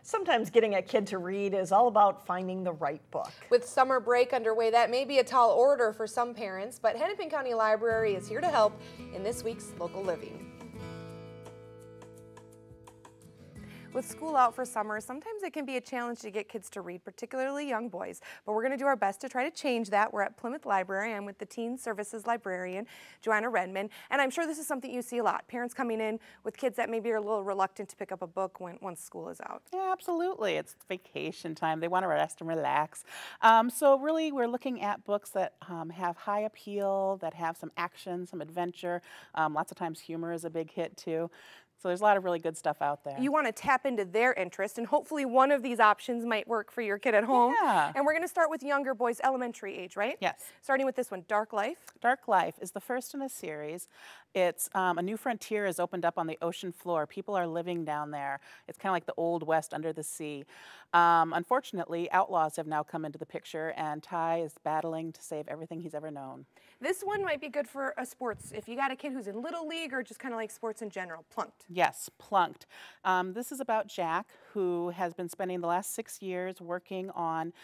Sometimes getting a kid to read is all about finding the right book. With summer break underway, that may be a tall order for some parents, but Hennepin County Library is here to help in this week's Local Living. With school out for summer, sometimes it can be a challenge to get kids to read, particularly young boys. But we're going to do our best to try to change that. We're at Plymouth Library. I'm with the Teen Services librarian, Joanna Redman. And I'm sure this is something you see a lot. Parents coming in with kids that maybe are a little reluctant to pick up a book once school is out. Yeah, absolutely. It's vacation time. They want to rest and relax. So really, we're looking at books that have high appeal, that have some action, some adventure. Lots of times humor is a big hit too. So there's a lot of really good stuff out there. You want to tap into their interest, and hopefully one of these options might work for your kid at home. Yeah. And we're going to start with younger boys, elementary age, right? Yes. Starting with this one, Dark Life. Dark Life is the first in a series. It's a new frontier has opened up on the ocean floor. People are living down there. It's kind of like the Old West under the sea. Unfortunately, outlaws have now come into the picture, and Ty is battling to save everything he's ever known. This one might be good for sports. If you got a kid who's in Little League or just kind of like sports in general, Plunked. Yes, Plunked. This is about Jack, who has been spending the last 6 years working on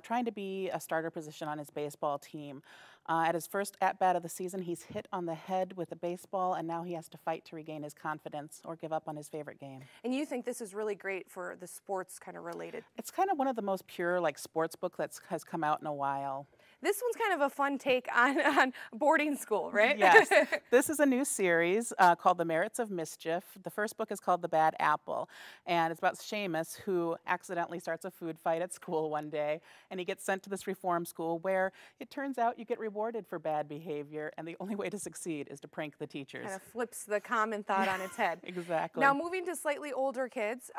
trying to be a starter position on his baseball team. At his first at-bat of the season, he's hit on the head with a baseball, and now he has to fight to regain his confidence or give up on his favorite game. And you think this is really great for the sports kind of related? It's kind of one of the most pure like sports book that has come out in a while. This one's kind of a fun take on boarding school, right? Yes. This is a new series called The Merits of Mischief. The first book is called The Bad Apple, and it's about Seamus, who accidentally starts a food fight at school one day, and he gets sent to this reform school where it turns out you get rewarded for bad behavior, and the only way to succeed is to prank the teachers. Kind of flips the common thought on its head. Exactly. Now moving to slightly older kids,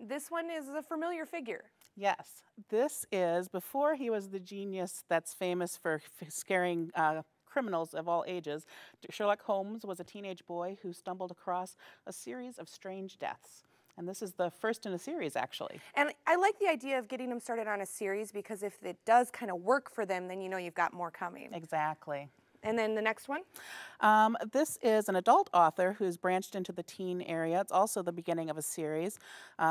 this one is a familiar figure. Yes, this is before he was the genius that's famous for scaring criminals of all ages. Sherlock Holmes was a teenage boy who stumbled across a series of strange deaths. And this is the first in a series, actually. And I like the idea of getting them started on a series, because if it does kind of work for them, then you know you've got more coming. Exactly. And then the next one? This is an adult author who's branched into the teen area. It's also the beginning of a series.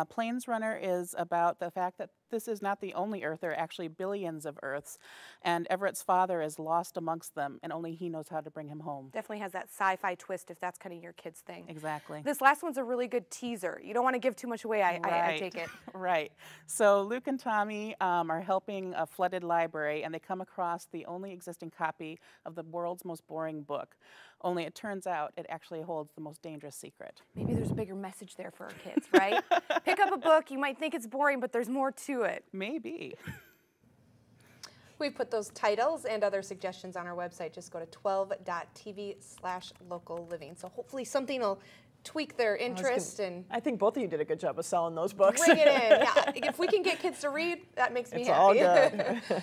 Plains Runner is about the fact that this is not the only Earth. There are actually billions of Earths, and Everett's father is lost amongst them, and only he knows how to bring him home. Definitely has that sci-fi twist if that's kind of your kid's thing. Exactly. This last one's a really good teaser. You don't want to give too much away, I take it. Right. So Luke and Tommy are helping a flooded library, and they come across the only existing copy of the world's most boring book. Only it turns out it actually holds the most dangerous secret. Maybe there's a bigger message there for our kids, right? Pick up a book, you might think it's boring, but there's more to it. Maybe. We've put those titles and other suggestions on our website. Just go to 12.tv/local living. So hopefully something will tweak their interest. I think both of you did a good job of selling those books. Bring it in. Yeah, if we can get kids to read, that makes me happy. All good.